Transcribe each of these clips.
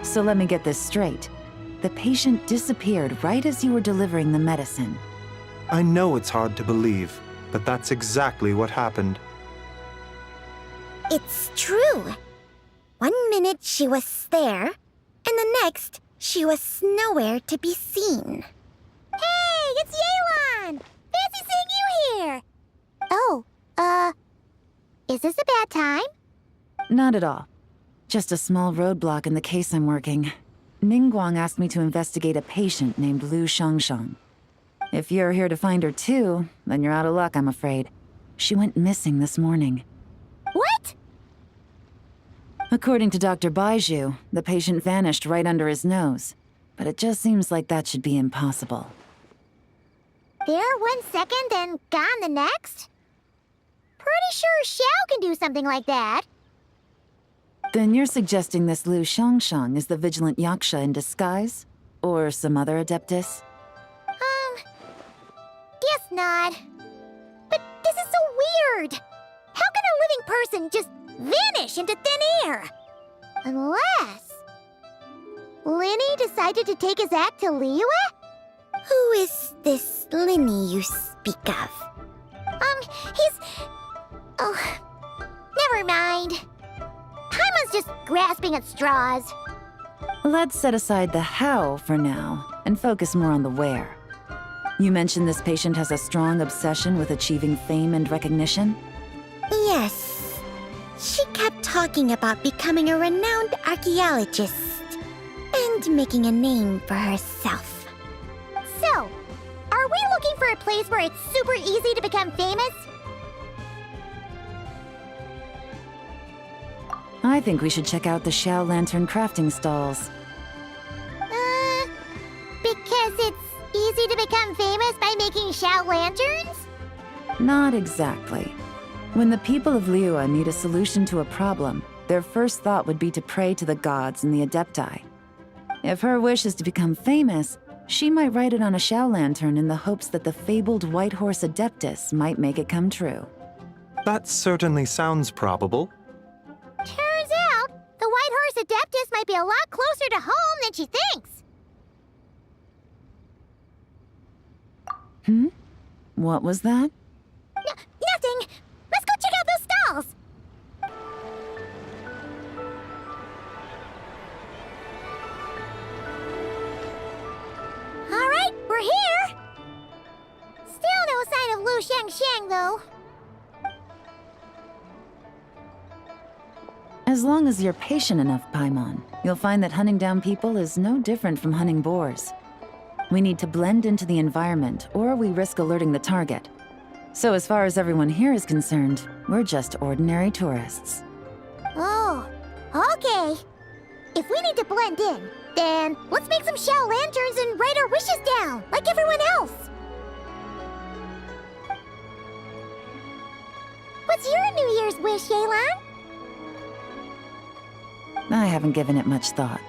So let me get this straight. The patient disappeared right as you were delivering the medicine. I know it's hard to believe, but that's exactly what happened. It's true. 1 minute she was there, and the next she was nowhere to be seen. Hey, it's Yelan! Fancy seeing you here! Oh, is this a bad time? Not at all. Just a small roadblock in the case I'm working. Ningguang asked me to investigate a patient named Lu Shangshang. If you're here to find her too, then you're out of luck, I'm afraid. She went missing this morning. What? According to Dr. Baiju, the patient vanished right under his nose. But it just seems like that should be impossible. There 1 second and gone the next? Pretty sure Xiao can do something like that. Then you're suggesting this Lu Shangshang is the vigilant Yaksha in disguise? Or some other adeptus? Guess not. But this is so weird. How can a living person just vanish into thin air? Unless Linny decided to take his act to Liyue? Who is this Linny you speak of? He's... Oh, never mind. Paimon's just grasping at straws. Let's set aside the how for now, and focus more on the where. You mentioned this patient has a strong obsession with achieving fame and recognition? Yes. She kept talking about becoming a renowned archaeologist and making a name for herself. So, are we looking for a place where it's super easy to become famous? I think we should check out the Xiao Lantern crafting stalls. Because it's easy to become famous by making Xiao lanterns? Not exactly. When the people of Liyue need a solution to a problem, their first thought would be to pray to the gods and the Adepti. If her wish is to become famous, she might write it on a Xiao lantern in the hopes that the fabled White Horse Adeptus might make it come true. That certainly sounds probable. Turns out, the White Horse Adeptus might be a lot closer to home than she thinks. What was that? Nothing. Let's go check out those stalls. All right, we're here. Still no sign of Lu Shangshang, though. As long as you're patient enough, Paimon, you'll find that hunting down people is no different from hunting boars. We need to blend into the environment, or we risk alerting the target. So as far as everyone here is concerned, we're just ordinary tourists. Oh, okay. If we need to blend in, then let's make some Xiao lanterns and write our wishes down, like everyone else. What's your New Year's wish, Yelan? I haven't given it much thought.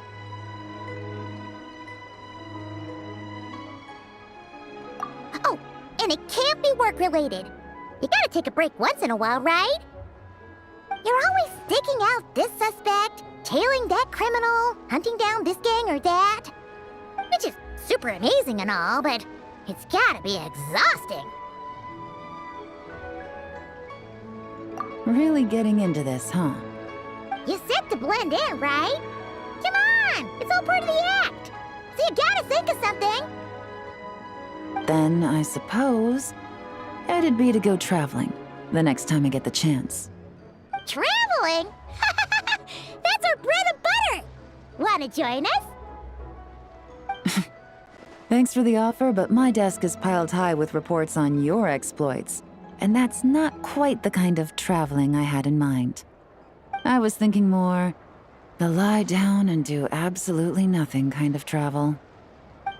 Oh, and it can't be work-related. You gotta take a break once in a while, right? You're always staking out this suspect, tailing that criminal, hunting down this gang or that. Which is super amazing and all, but it's gotta be exhausting. Really getting into this, huh? You said to blend in, right? Come on, it's all part of the act. So you gotta think of something. Then, I suppose, it'd be to go traveling, the next time I get the chance. Traveling? That's our bread and butter! Wanna join us? Thanks for the offer, but my desk is piled high with reports on your exploits. And that's not quite the kind of traveling I had in mind. I was thinking more, the lie down and do absolutely nothing kind of travel.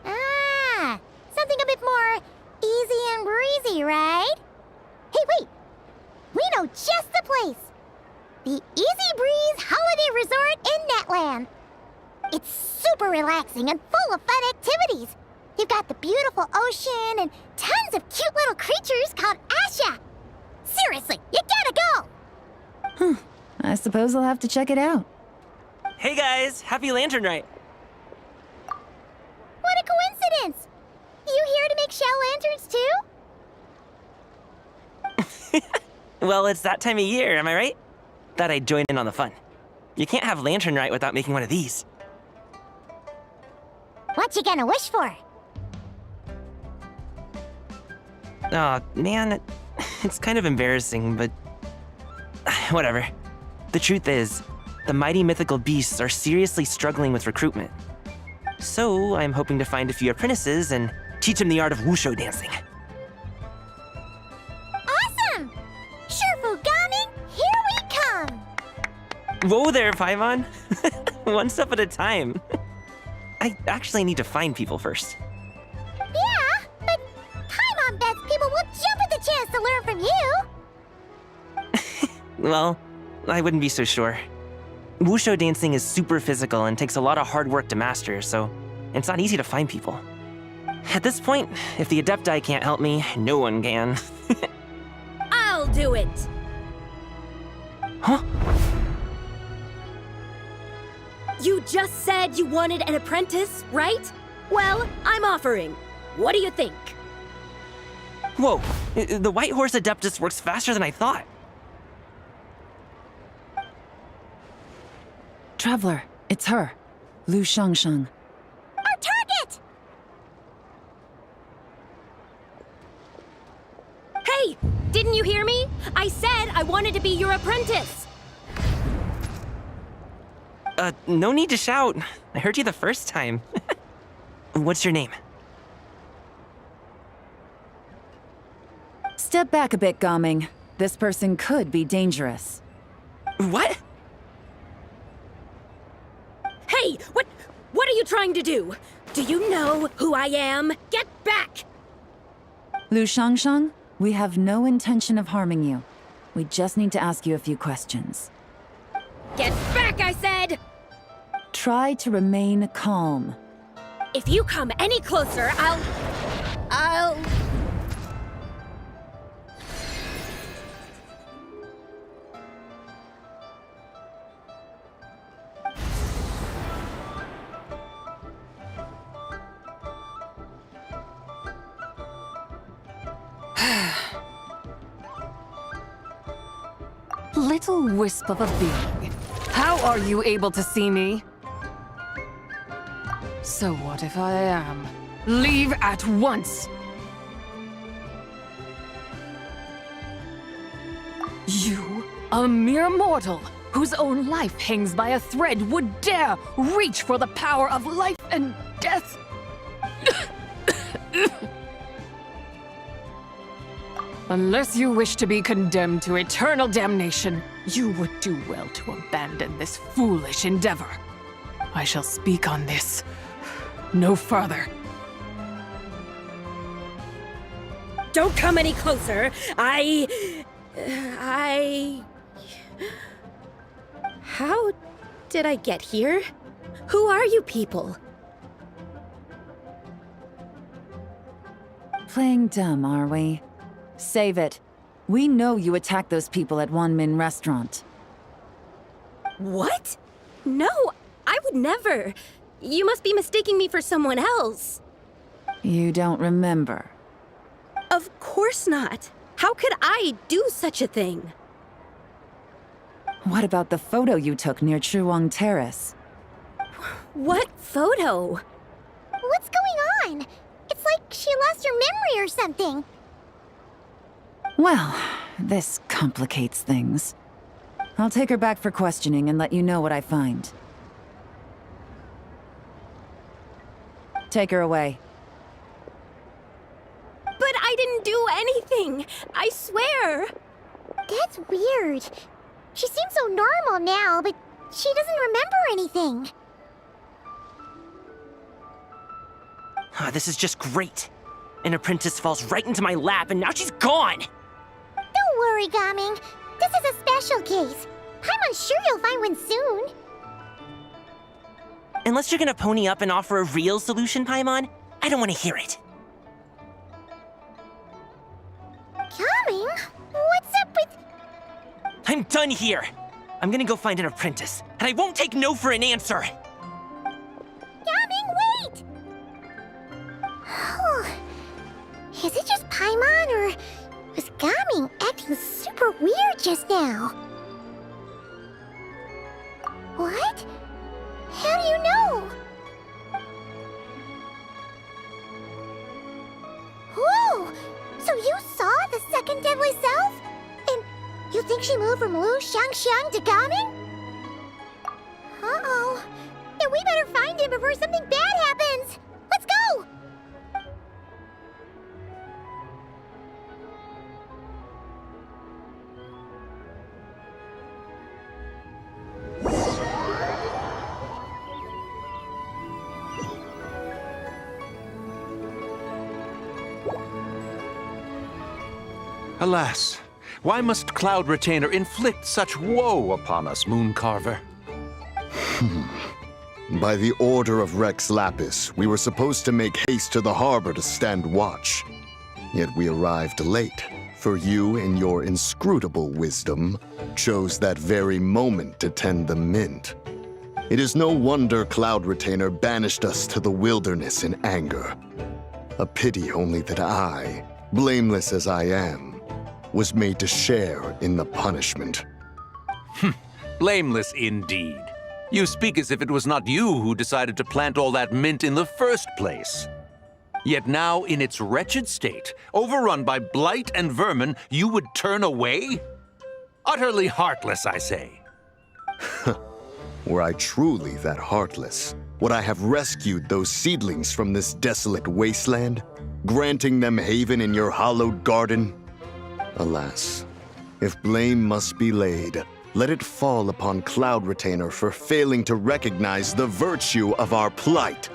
Ah, something a bit more easy and breezy, right? Hey, wait! We know just the place! The Easy Breeze Holiday Resort in Netland. It's super relaxing and full of fun activities. You've got the beautiful ocean and tons of cute little creatures called Asha. Seriously, you gotta go! I suppose I'll have to check it out. Hey guys, happy Lanternlit. What a coincidence! You here to make shell lanterns too? Well, it's that time of year, am I right? Thought I'd join in on the fun. You can't have Lanternlit without making one of these. What you gonna wish for? Aw, man, it's kind of embarrassing, but whatever. The truth is, the mighty mythical beasts are seriously struggling with recruitment. So I'm hoping to find a few apprentices and teach them the art of wushu dancing. Awesome! Shurfugami, here we come! Whoa there, Paimon. One step at a time. I actually need to find people first. Yeah, but Paimon bets people will jump at the chance to learn from you! Well, I wouldn't be so sure. Wushu dancing is super physical and takes a lot of hard work to master, so it's not easy to find people. At this point, if the Adepti can't help me, no one can. I'll do it! Huh? You just said you wanted an apprentice, right? Well, I'm offering. What do you think? Whoa, the White Horse Adeptus works faster than I thought. Traveler, it's her. Lu Shangsheng. Our target! Hey! Didn't you hear me? I said I wanted to be your apprentice! No need to shout. I heard you the first time. What's your name? Step back a bit, Gaming. This person could be dangerous. What? Hey! What are you trying to do? Do you know who I am? Get back! Lu Shangsheng, we have no intention of harming you. We just need to ask you a few questions. Get back, I said! Try to remain calm. If you come any closer, I'll... Little wisp of a being. How are you able to see me? So what if I am? Leave at once! You, a mere mortal, whose own life hangs by a thread, would dare reach for the power of life and death? Unless you wish to be condemned to eternal damnation, you would do well to abandon this foolish endeavor. I shall speak on this no further. Don't come any closer. How did I get here? Who are you people? Playing dumb, are we? Save it. We know you attacked those people at Wanmin Restaurant. What? No, I would never. You must be mistaking me for someone else. You don't remember. Of course not. How could I do such a thing? What about the photo you took near Chuang Terrace? What photo? What's going on? It's like she lost her memory or something. Well, this complicates things. I'll take her back for questioning and let you know what I find. Take her away. But I didn't do anything. I swear. That's weird. She seems so normal now, but she doesn't remember anything. This is just great. An apprentice falls right into my lap and now she's gone! Don't worry, Gaming. This is a special case. I'm sure you'll find one soon. Unless you're gonna pony up and offer a real solution, Paimon, I don't want to hear it. Gaming? What's up with... I'm done here! I'm gonna go find an apprentice, and I won't take no for an answer! Gaming, wait! Is it just Paimon, or was Gaming acting super weird just now? What? How do you know? Whoa! So you saw the second deadly self? And you think she moved from Lu Xiangxiang to Gaming? Uh-oh. Then we better find him before something bad happens! Let's go! Alas, why must Cloud Retainer inflict such woe upon us, Mooncarver? By the order of Rex Lapis, we were supposed to make haste to the harbor to stand watch. Yet we arrived late, for you, in your inscrutable wisdom, chose that very moment to tend the mint. It is no wonder Cloud Retainer banished us to the wilderness in anger. A pity only that I, blameless as I am, was made to share in the punishment. Blameless indeed. You speak as if it was not you who decided to plant all that mint in the first place. Yet now, in its wretched state, overrun by blight and vermin, you would turn away? Utterly heartless, I say. Were I truly that heartless, would I have rescued those seedlings from this desolate wasteland, granting them haven in your hallowed garden? Alas, if blame must be laid, let it fall upon Cloud Retainer for failing to recognize the virtue of our plight.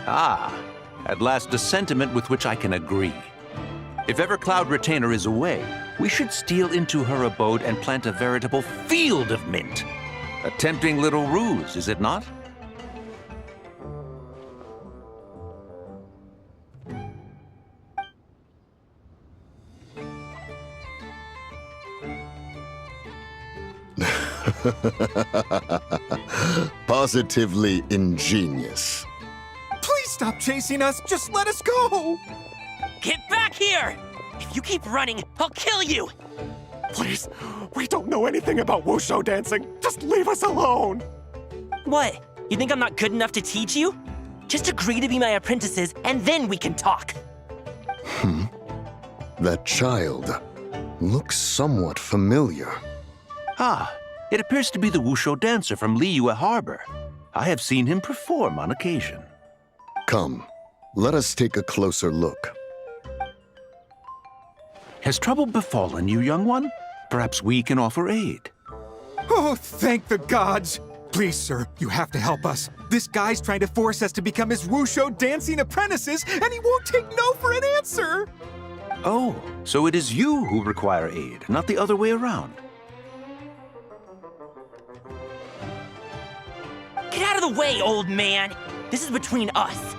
Ah, at last a sentiment with which I can agree. If ever Cloud Retainer is away, we should steal into her abode and plant a veritable field of mint. A tempting little ruse, is it not? Positively ingenious. Please stop chasing us. Just let us go. Get back here! If you keep running, I'll kill you! Please, we don't know anything about wushu dancing. Just leave us alone. What? You think I'm not good enough to teach you? Just agree to be my apprentices, and then we can talk. That child looks somewhat familiar. Ah, it appears to be the wushu dancer from Liyue Harbor. I have seen him perform on occasion. Come, let us take a closer look. Has trouble befallen you, young one? Perhaps we can offer aid. Oh, thank the gods. Please, sir, you have to help us. This guy's trying to force us to become his wushu dancing apprentices, and he won't take no for an answer. Oh, so it is you who require aid, not the other way around. Get out of the way, old man! This is between us.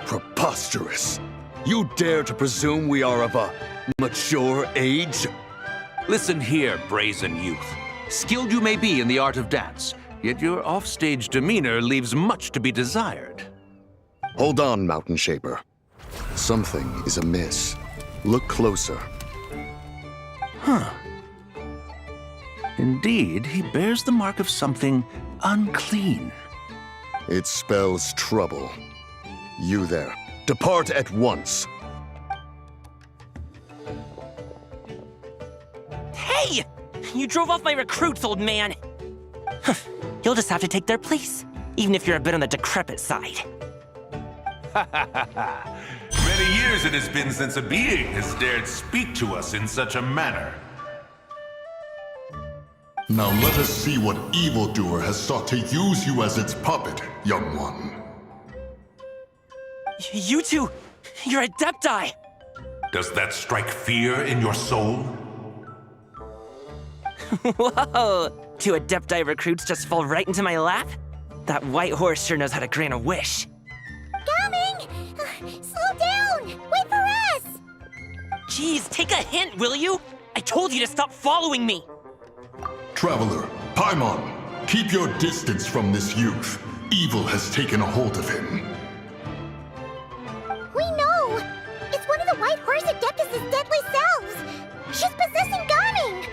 Preposterous. You dare to presume we are of a mature age? Listen here, brazen youth. Skilled you may be in the art of dance, yet your offstage demeanor leaves much to be desired. Hold on, Mountain Shaper. Something is amiss. Look closer. Indeed, he bears the mark of something unclean. It spells trouble. You there, depart at once. Hey! You drove off my recruits, old man! You'll just have to take their place, even if you're a bit on the decrepit side. Many years it has been since a being has dared speak to us in such a manner. Now let us see what evildoer has sought to use you as its puppet, young one. You two, you're Adepti! Does that strike fear in your soul? Whoa! Two Adepti recruits just fall right into my lap? That white horse sure knows how to grant a wish. Coming! Slow down! Wait for us! Jeez, take a hint, will you? I told you to stop following me! Traveler, Paimon, keep your distance from this youth. Evil has taken a hold of him. We know! It's one of the White Horse Adeptus' deadly selves! She's possessing Gaming!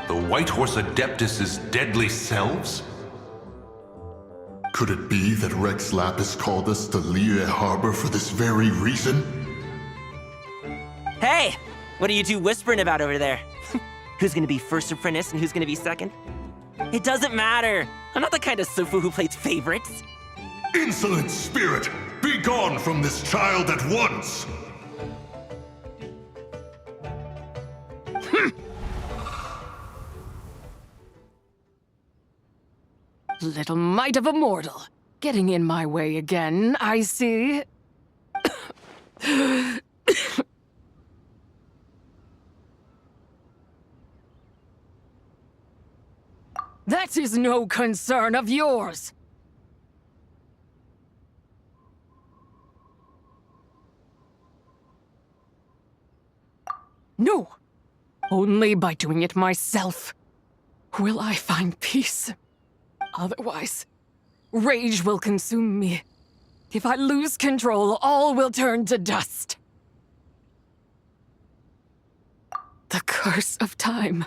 The White Horse Adeptus' deadly selves? Could it be that Rex Lapis called us to Liyue Harbor for this very reason? Hey! What are you two whispering about over there? Who's gonna be first apprentice and who's gonna be second? It doesn't matter! I'm not the kind of Sufu who plays favorites. Insolent spirit! Be gone from this child at once! Little mite of a mortal. Getting in my way again, I see. That is no concern of yours. No. Only by doing it myself will I find peace. Otherwise, rage will consume me. If I lose control, all will turn to dust. The curse of time.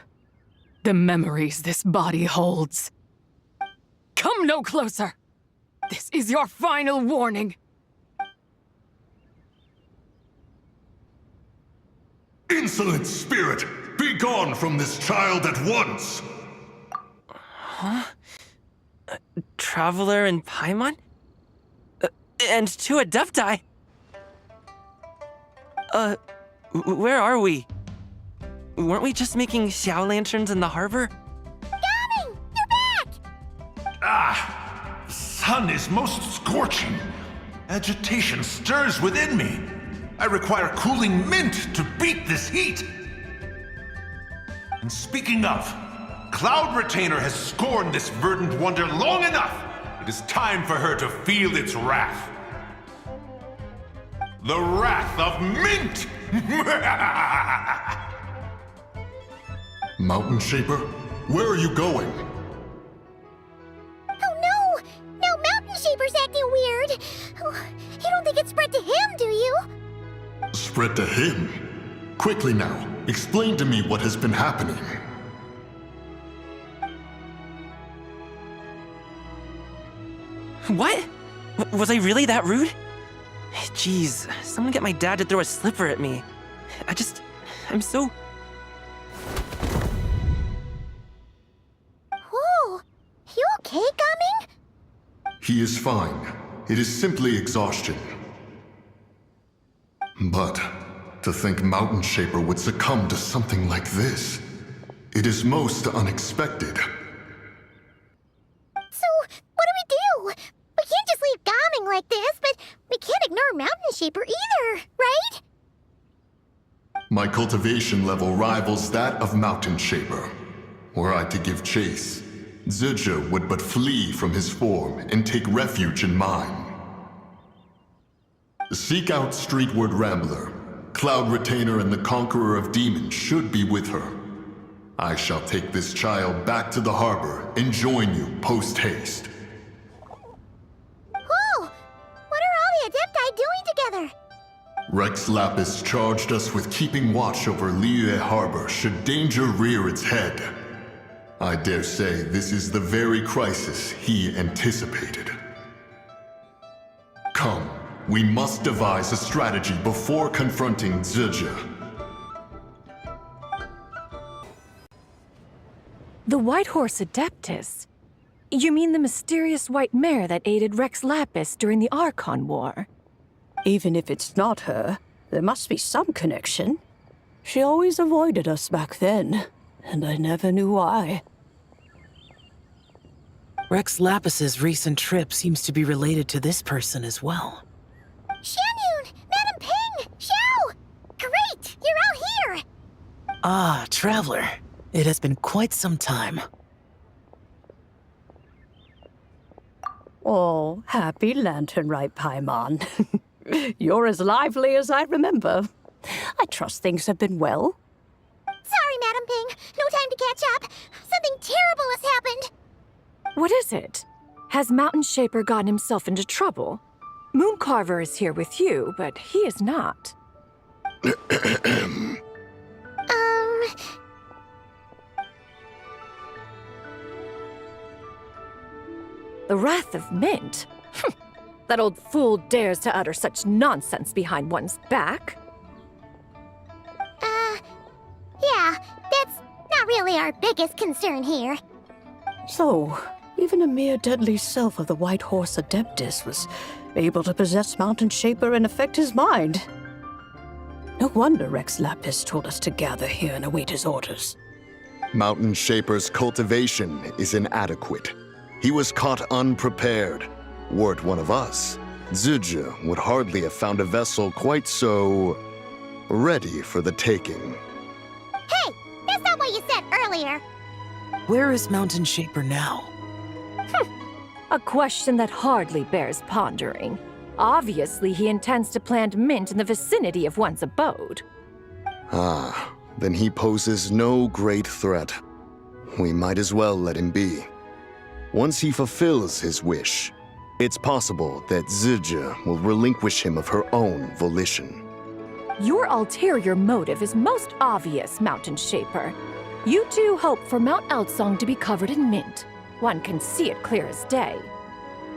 The memories this body holds. Come no closer! This is your final warning. Insolent spirit! Be gone from this child at once! Huh? Traveler and Paimon? And two Adepti? Where are we? Weren't we just making Xiao lanterns in the harbor? Gaming! You're back! Ah! The sun is most scorching. Agitation stirs within me. I require cooling mint to beat this heat. And speaking of, Cloud Retainer has scorned this verdant wonder long enough. It is time for her to feel its wrath. The wrath of mint! Mountain Shaper, where are you going? Oh no! Now Mountain Shaper's acting weird! Oh, you don't think it spread to him, do you? Spread to him? Quickly now, explain to me what has been happening. What? Was I really that rude? Jeez, someone get my dad to throw a slipper at me. I'm so... Whoa! You okay, Gaming? He is fine. It is simply exhaustion. But to think Mountain Shaper would succumb to something like this, it is most unexpected. So, what do? We can't just leave Gaming like this, but we can't ignore Mountain Shaper either, right? My cultivation level rivals that of Mountain Shaper. Were I to give chase, Zizha would but flee from his form and take refuge in mine. Seek out Streetward Rambler. Cloud Retainer and the Conqueror of Demons should be with her. I shall take this child back to the harbor and join you post-haste. Whoa! What are all the Adepti doing together? Rex Lapis charged us with keeping watch over Liyue Harbor should danger rear its head. I dare say this is the very crisis he anticipated. Come, we must devise a strategy before confronting Zizha. The White Horse Adeptus? You mean the mysterious white mare that aided Rex Lapis during the Archon War? Even if it's not her, there must be some connection. She always avoided us back then, and I never knew why. Rex Lapis's recent trip seems to be related to this person as well. Xianyun! Madam Ping! Xiao! Great! You're out here! Ah, Traveler. It has been quite some time. Oh, happy Lanternlit, Paimon. You're as lively as I remember. I trust things have been well. Sorry, madam. something. No time to catch up. Something terrible has happened. What is it? Has Mountain Shaper gotten himself into trouble? Mooncarver is here with you, but he is not. The Wrath of Mint? That old fool dares to utter such nonsense behind one's back. Yeah, that's not really our biggest concern here. So, even a mere deadly self of the White Horse Adeptus was able to possess Mountain Shaper and affect his mind. No wonder Rex Lapis told us to gather here and await his orders. Mountain Shaper's cultivation is inadequate. He was caught unprepared. Were it one of us, Zidja would hardly have found a vessel quite so ready for the taking. Hey, that's not what you said earlier. Where is Mountain Shaper now? A question that hardly bears pondering. Obviously, he intends to plant mint in the vicinity of one's abode. Ah, then he poses no great threat. We might as well let him be. Once he fulfills his wish, it's possible that Zidja will relinquish him of her own volition. Your ulterior motive is most obvious, Mountain Shaper. You two hope for Mount Eltsong to be covered in mint. One can see it clear as day.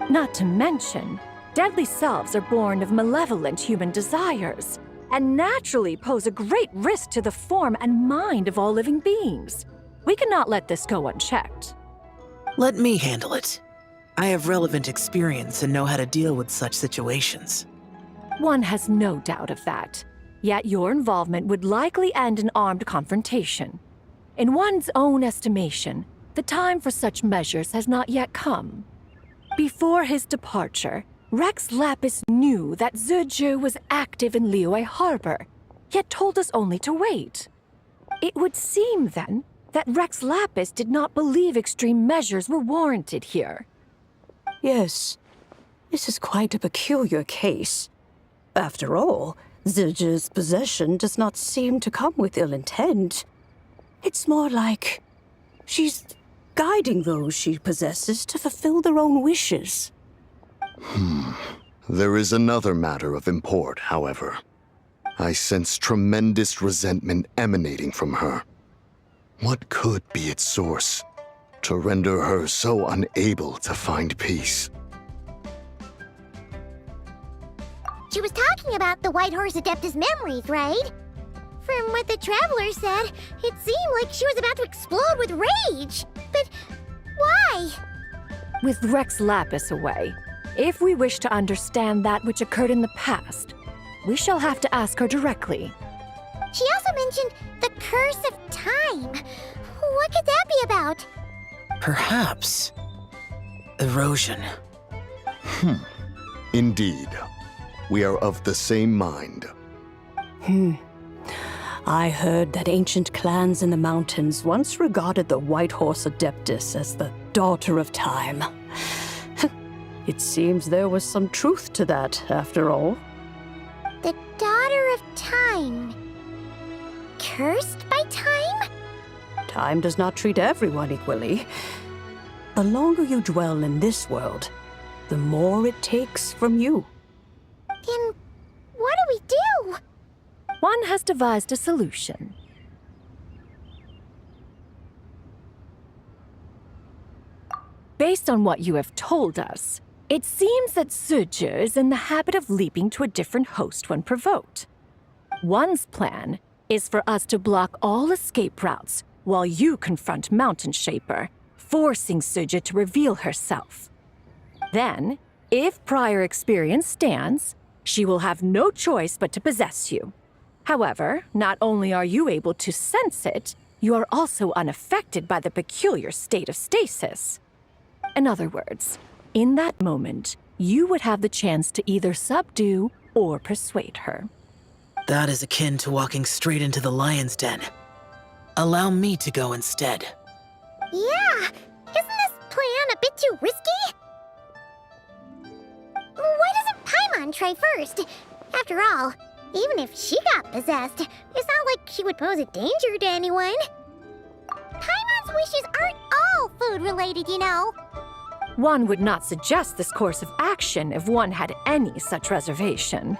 Not to mention, deadly selves are born of malevolent human desires, and naturally pose a great risk to the form and mind of all living beings. We cannot let this go unchecked. Let me handle it. I have relevant experience and know how to deal with such situations. One has no doubt of that. Yet your involvement would likely end in armed confrontation. In one's own estimation, the time for such measures has not yet come. Before his departure, Rex Lapis knew that Zidja was active in Liyue Harbor, yet told us only to wait. It would seem, then, that Rex Lapis did not believe extreme measures were warranted here. Yes, this is quite a peculiar case. After all, Zidja's possession does not seem to come with ill intent. It's more like she's guiding those she possesses to fulfill their own wishes. There is another matter of import, however. I sense tremendous resentment emanating from her. What could be its source to render her so unable to find peace? She was talking about the White Horse Adeptus memories, right? From what the Traveler said, it seemed like she was about to explode with rage. But why? With Rex Lapis away, if we wish to understand that which occurred in the past, we shall have to ask her directly. She also mentioned the Curse of Time. What could that be about? Perhaps erosion. Indeed. We are of the same mind. I heard that ancient clans in the mountains once regarded the White Horse Adeptus as the Daughter of Time. It seems there was some truth to that, after all. The Daughter of Time. Cursed by time? Time does not treat everyone equally. The longer you dwell in this world, the more it takes from you. Then what do we do? One has devised a solution. Based on what you have told us, it seems that Zidja is in the habit of leaping to a different host when provoked. One's plan is for us to block all escape routes while you confront Mountain Shaper, forcing Zidja to reveal herself. Then, if prior experience stands, she will have no choice but to possess you. However, not only are you able to sense it, you are also unaffected by the peculiar state of stasis. In other words, in that moment, you would have the chance to either subdue or persuade her. That is akin to walking straight into the lion's den. Allow me to go instead. Yeah, isn't this plan a bit too risky? Why doesn't Paimon try first? After all, even if she got possessed, it's not like she would pose a danger to anyone. wishes aren't all food-related, you know. One would not suggest this course of action if one had any such reservation.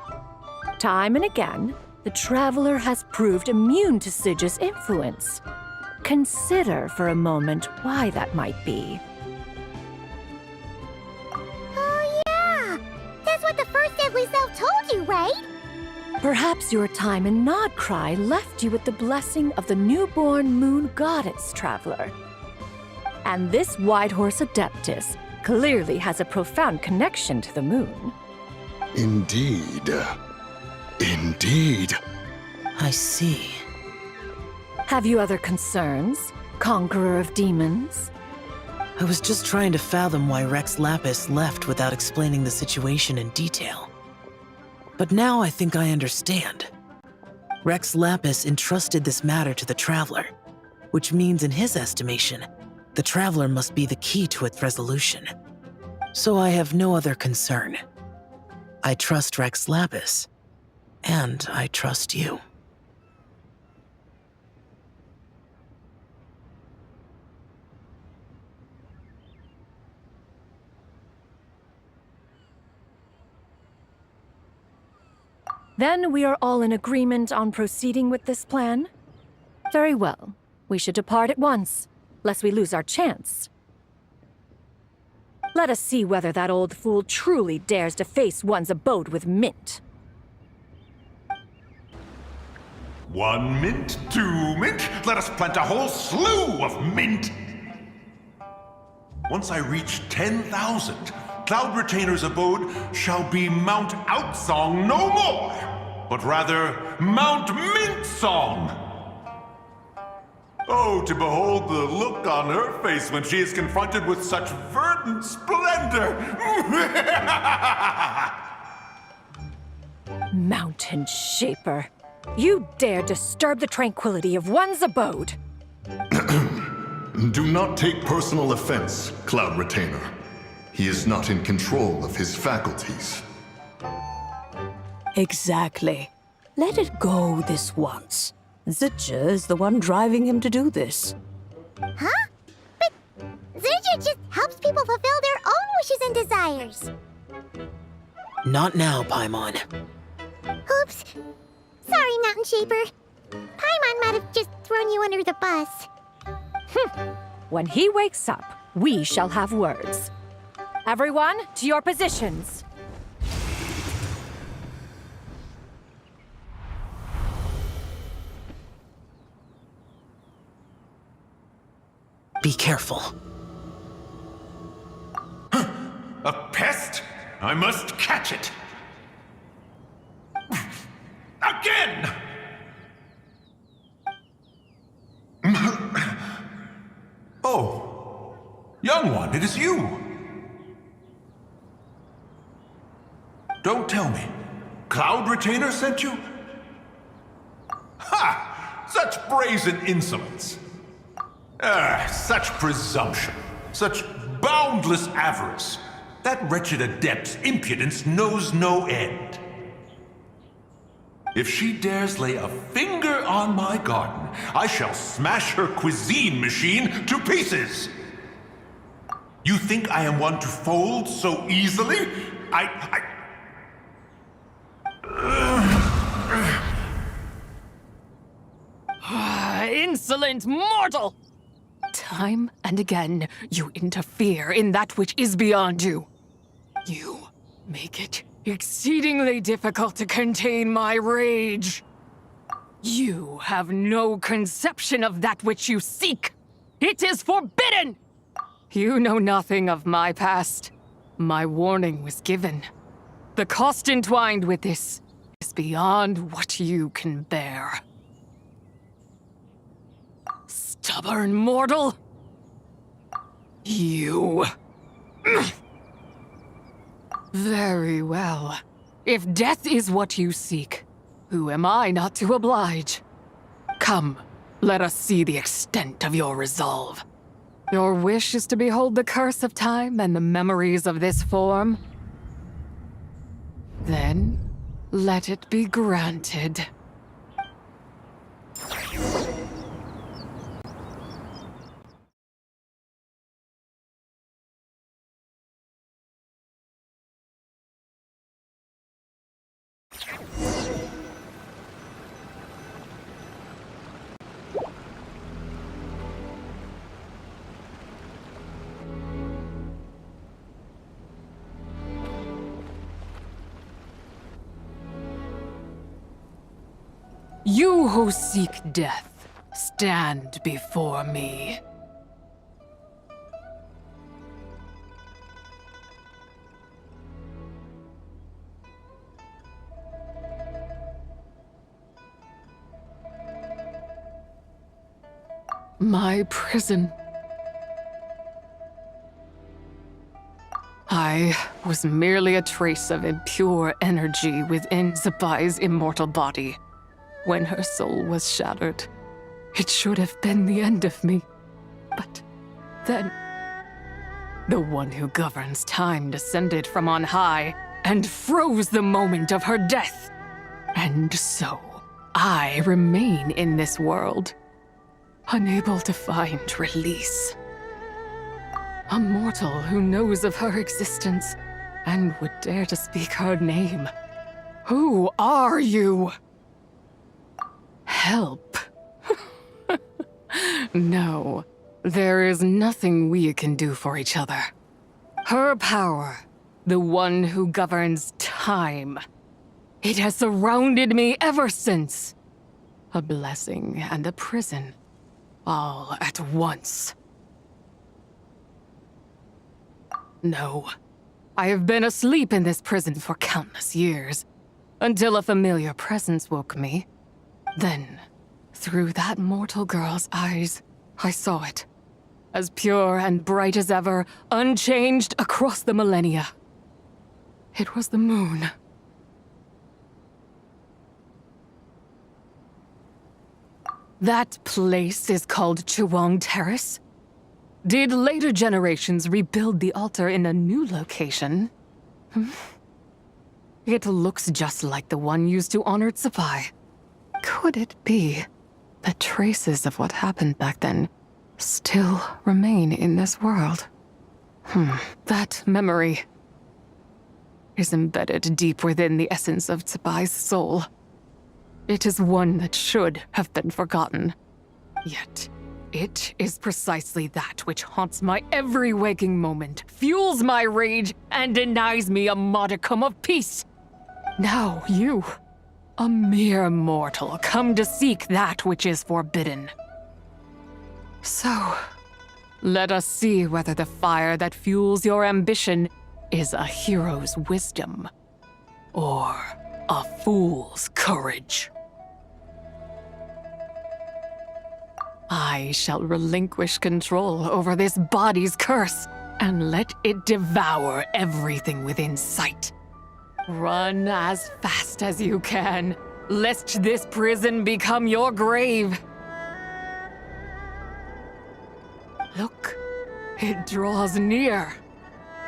Time and again, the traveler has proved immune to Sidge's influence. Consider for a moment why that might be. Oh yeah! That's what the first deadly self told you, right? Perhaps your time in Nodcry left you with the blessing of the newborn moon goddess, traveler. And this Whitehorse Adeptus clearly has a profound connection to the moon. Indeed. Indeed. I see. Have you other concerns, Conqueror of Demons? I was just trying to fathom why Rex Lapis left without explaining the situation in detail. But now I think I understand. Rex Lapis entrusted this matter to the Traveler, which means in his estimation, the Traveler must be the key to its resolution. So I have no other concern. I trust Rex Lapis, and I trust you. Then we are all in agreement on proceeding with this plan? Very well. We should depart at once, lest we lose our chance. Let us see whether that old fool truly dares to face one's abode with mint. 1 mint, 2 mint, let us plant a whole slew of mint! Once I reach 10,000, Cloud Retainer's abode shall be Mount Outsong no more, but rather Mount Mint Song! Oh, to behold the look on her face when she is confronted with such verdant splendor! Mountain Shaper, you dare disturb the tranquility of one's abode! Do not take personal offense, Cloud Retainer. He is not in control of his faculties. Exactly. Let it go this once. Zidja is the one driving him to do this. Huh? But Zidja just helps people fulfill their own wishes and desires. Not now, Paimon. Oops. Sorry, Mountain Shaper. Paimon might have just thrown you under the bus. When he wakes up, we shall have words. Everyone, to your positions. Be careful. A pest? I must catch it! Again! Oh, young one, it is you! Don't tell me. Cloud Retainer sent you? Ha! Such brazen insolence! Such presumption. Such boundless avarice. That wretched adept's impudence knows no end. If she dares lay a finger on my garden, I shall smash her cuisine machine to pieces! You think I am one to fold so easily? Insolent mortal! Time and again, you interfere in that which is beyond you. You make it exceedingly difficult to contain my rage. You have no conception of that which you seek. It is forbidden! You know nothing of my past. My warning was given. The cost entwined with this is beyond what you can bear. Stubborn mortal! You... Very well. If death is what you seek, who am I not to oblige? Come, let us see the extent of your resolve. Your wish is to behold the curse of time and the memories of this form? Then, let it be granted. You who seek death, stand before me. My prison. I was merely a trace of impure energy within Zabai's immortal body. When her soul was shattered, it should have been the end of me. But then, the one who governs time descended from on high and froze the moment of her death. And so, I remain in this world, unable to find release. A mortal who knows of her existence and would dare to speak her name. Who are you? Help. No, there is nothing we can do for each other. Her power, the one who governs time, it has surrounded me ever since. A blessing and a prison, all at once. No, I have been asleep in this prison for countless years, until a familiar presence woke me. Then, through that mortal girl's eyes, I saw it. As pure and bright as ever, unchanged across the millennia. It was the moon. That place is called Chiwang Terrace. Did later generations rebuild the altar in a new location? It looks just like the one used to honor Zabai. Could it be that traces of what happened back then still remain in this world? That memory is embedded deep within the essence of Zabai's soul. It is one that should have been forgotten. Yet, it is precisely that which haunts my every waking moment, fuels my rage, and denies me a modicum of peace. Now you, a mere mortal, come to seek that which is forbidden. So, let us see whether the fire that fuels your ambition is a hero's wisdom, or a fool's courage. I shall relinquish control over this body's curse and let it devour everything within sight. Run as fast as you can, lest this prison become your grave. Look, it draws near.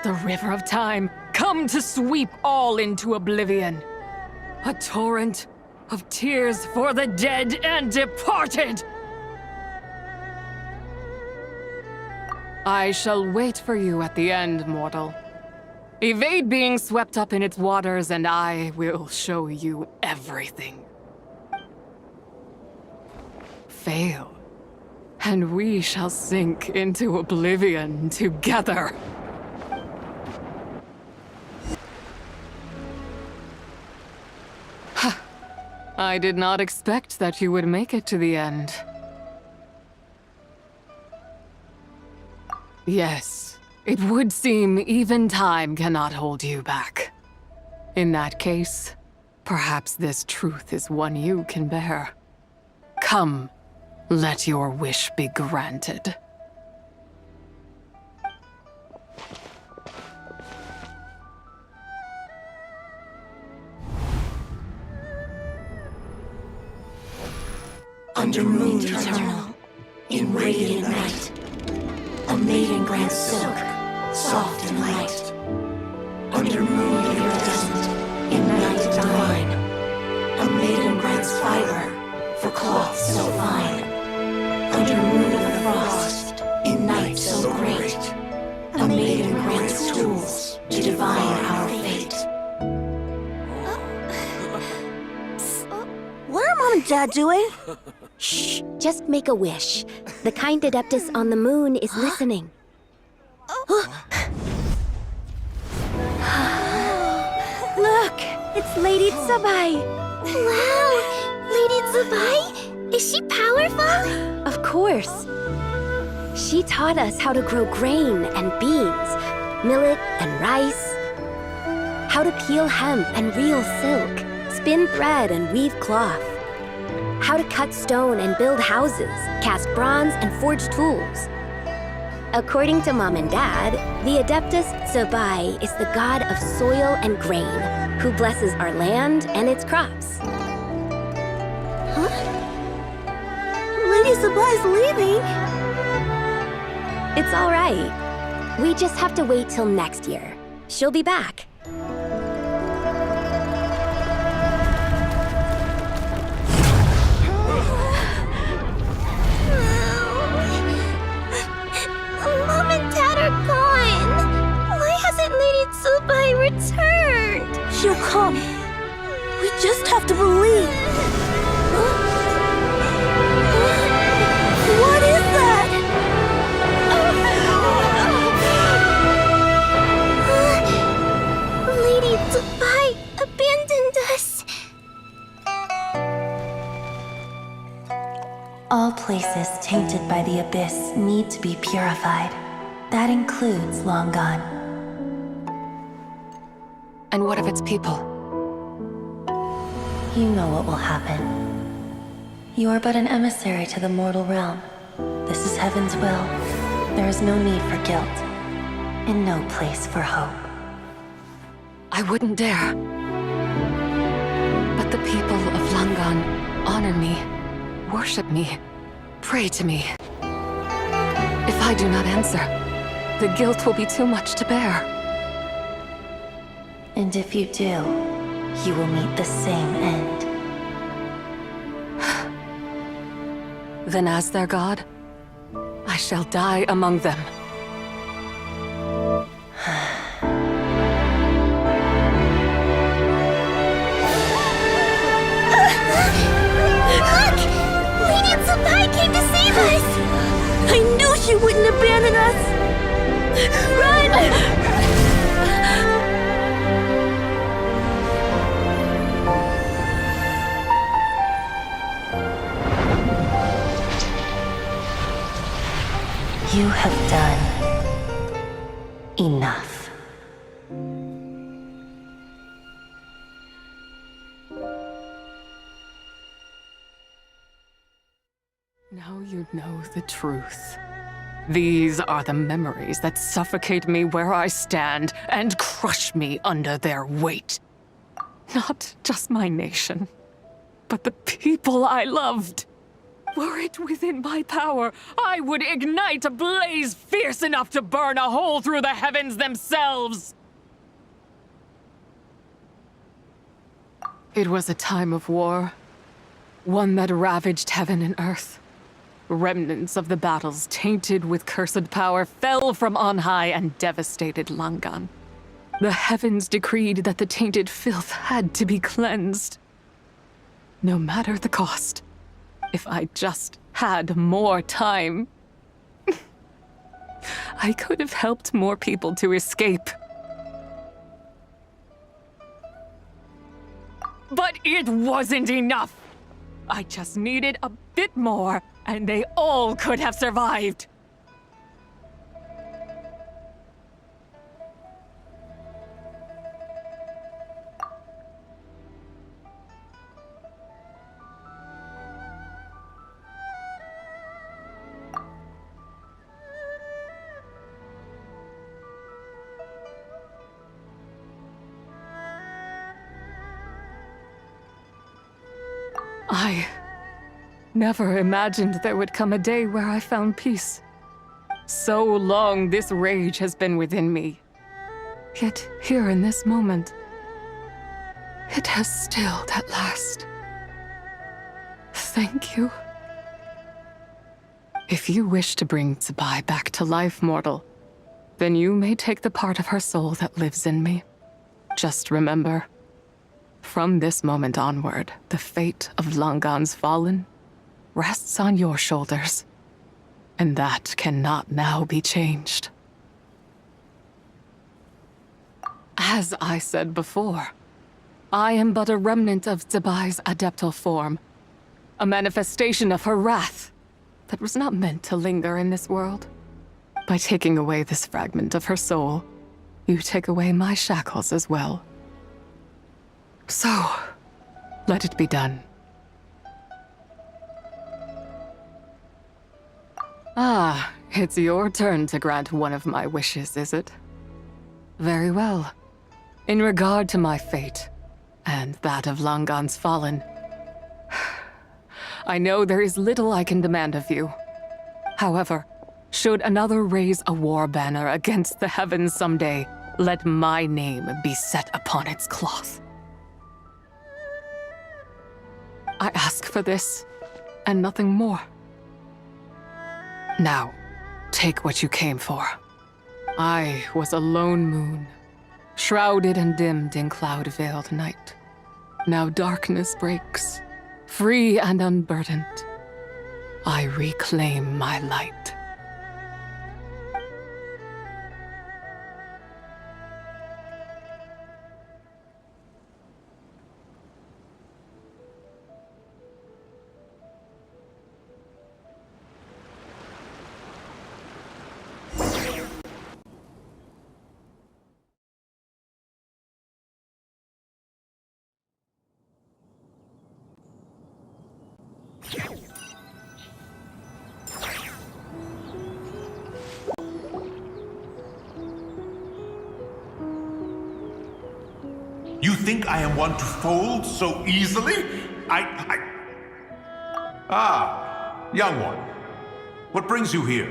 The river of time, come to sweep all into oblivion. A torrent of tears for the dead and departed. I shall wait for you at the end, mortal. Evade being swept up in its waters, and I will show you everything. Fail, and we shall sink into oblivion together. I did not expect that you would make it to the end. Yes, it would seem even time cannot hold you back. In that case, perhaps this truth is one you can bear. Come, let your wish be granted. Under moon eternal, in radiant night, a maiden grants silk, soft and light. Under moon iridescent, in night divine, a maiden grants fiber for cloth so fine. Under moon of frost, in night so great, a maiden grants tools to divine our fate. What are Mom and Dad doing? Shh, just make a wish. The kind Adeptus on the moon is listening. Look, it's Lady Zabai. Wow! Lady Zubai? Is she powerful? Of course. She taught us how to grow grain and beans, millet and rice, how to peel hemp and reel silk, spin thread and weave cloth, how to cut stone and build houses, cast bronze and forge tools. According to Mom and Dad, the Adeptus Zubai is the god of soil and grain, who blesses our land and its crops. Huh? Lady Zubai's leaving! It's all right. We just have to wait till next year. She'll be back. Mom and Dad are gone. Why hasn't Lady Zubai returned? She'll come. We just have to believe. What is that? Lady Zubai abandoned us. All places tainted by the abyss need to be purified. That includes Long Gone. And what of its people? You know what will happen. You are but an emissary to the mortal realm. This is Heaven's will. There is no need for guilt, and no place for hope. I wouldn't dare. But the people of Langan honor me, worship me, pray to me. If I do not answer, the guilt will be too much to bear. And if you do, you will meet the same end. Then as their god, I shall die among them. Look! Lady Zubai came to save us! I knew she wouldn't abandon us! Run! You have done enough. Now you know the truth. These are the memories that suffocate me where I stand and crush me under their weight. Not just my nation, but the people I loved. Were it within my power, I would ignite a blaze fierce enough to burn a hole through the heavens themselves! It was a time of war, one that ravaged heaven and earth. Remnants of the battles tainted with cursed power fell from on high and devastated Langan. The heavens decreed that the tainted filth had to be cleansed. No matter the cost. If I just had more time, I could have helped more people to escape. But it wasn't enough. I just needed a bit more, and they all could have survived. I never imagined there would come a day where I found peace. So long this rage has been within me. Yet here in this moment, it has stilled at last. Thank you. If you wish to bring Zubai back to life, mortal, then you may take the part of her soul that lives in me. Just remember, from this moment onward, the fate of Langan's fallen rests on your shoulders, and that cannot now be changed. As I said before, I am but a remnant of Zubai's adeptal form, a manifestation of her wrath that was not meant to linger in this world. By taking away this fragment of her soul, you take away my shackles as well. So, let it be done. Ah, it's your turn to grant one of my wishes, is it? Very well. In regard to my fate, and that of Langan's fallen, I know there is little I can demand of you. However, should another raise a war banner against the heavens someday, let my name be set upon its cloth. I ask for this, and nothing more. Now, take what you came for. I was a lone moon, shrouded and dimmed in cloud-veiled night. Now darkness breaks, free and unburdened. I reclaim my light. You think I am one to fold so easily? Ah, young one. What brings you here?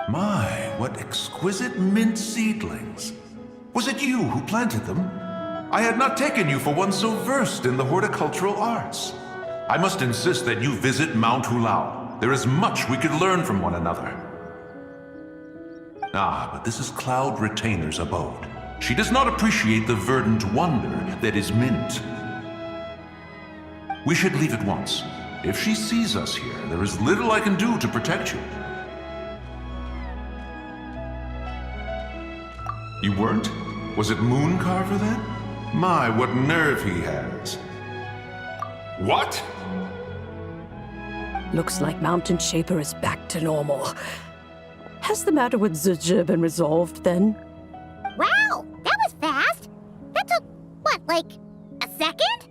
My, what exquisite mint seedlings. Was it you who planted them? I had not taken you for one so versed in the horticultural arts. I must insist that you visit Mount Hulao. There is much we could learn from one another. Ah, but this is Cloud Retainer's abode. She does not appreciate the verdant wonder that is mint. We should leave at once. If she sees us here, there is little I can do to protect you. You weren't? Was it Mooncarver then? My, what nerve he has. What? Looks like Mountain Shaper is back to normal. Has the matter with Zizha been resolved then? Wow, that was fast. That took, what, like, a second?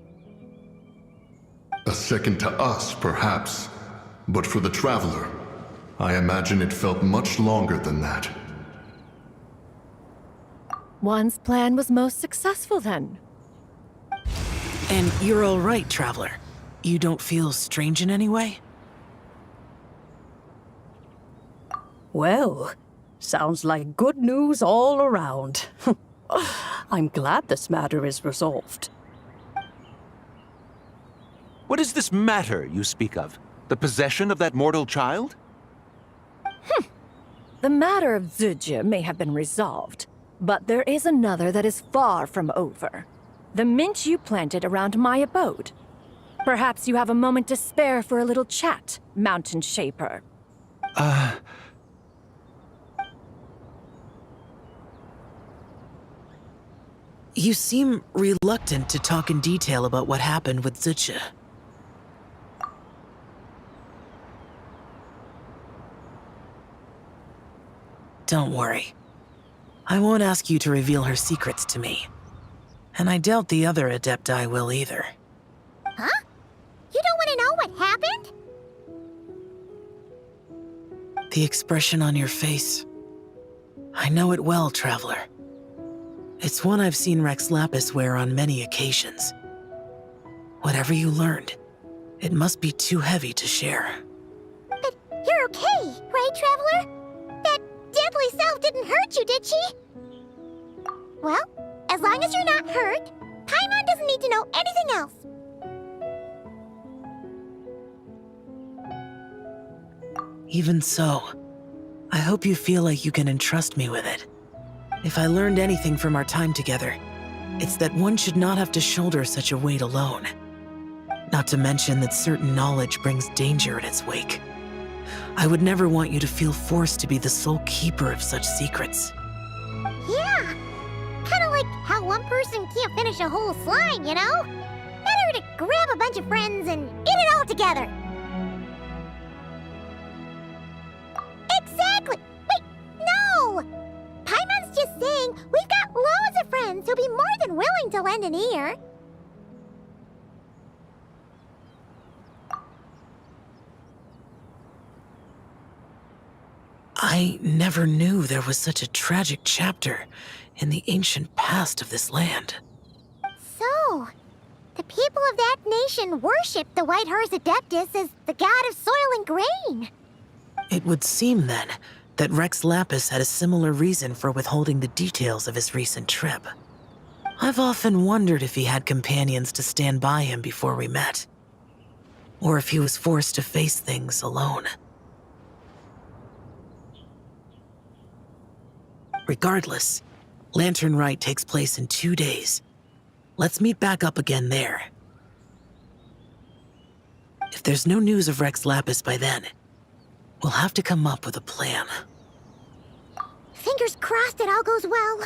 A second to us, perhaps. But for the Traveler, I imagine it felt much longer than that. One's plan was most successful then. And you're all right, Traveler. You don't feel strange in any way? Well, sounds like good news all around. I'm glad this matter is resolved. What is this matter you speak of? The possession of that mortal child? The matter of Zizha may have been resolved, but there is another that is far from over. The mint you planted around my abode. Perhaps you have a moment to spare for a little chat, Mountain Shaper. You seem reluctant to talk in detail about what happened with Zizha. Don't worry. I won't ask you to reveal her secrets to me. And I doubt the other Adepti will either. Huh? You don't want to know what happened? The expression on your face. I know it well, Traveler. It's one I've seen Rex Lapis wear on many occasions. Whatever you learned, it must be too heavy to share. But you're okay, right, Traveler? That deadly self didn't hurt you, did she? Well, as long as you're not hurt, Paimon doesn't need to know anything else. Even so, I hope you feel like you can entrust me with it. If I learned anything from our time together, it's that one should not have to shoulder such a weight alone. Not to mention that certain knowledge brings danger in its wake. I would never want you to feel forced to be the sole keeper of such secrets. Yeah, kinda like how one person can't finish a whole slime, you know? Better to grab a bunch of friends and eat it all together. Exactly! Wait, no! Paimon's just saying we've got loads of friends who'll be more than willing to lend an ear. I never knew there was such a tragic chapter in the ancient past of this land. So, the people of that nation worship the White Horse Adeptus as the god of soil and grain. It would seem, then, that Rex Lapis had a similar reason for withholding the details of his recent trip. I've often wondered if he had companions to stand by him before we met, or if he was forced to face things alone. Regardless, Lanternlit takes place in 2 days. Let's meet back up again there. If there's no news of Rex Lapis by then, we'll have to come up with a plan. Fingers crossed it all goes well.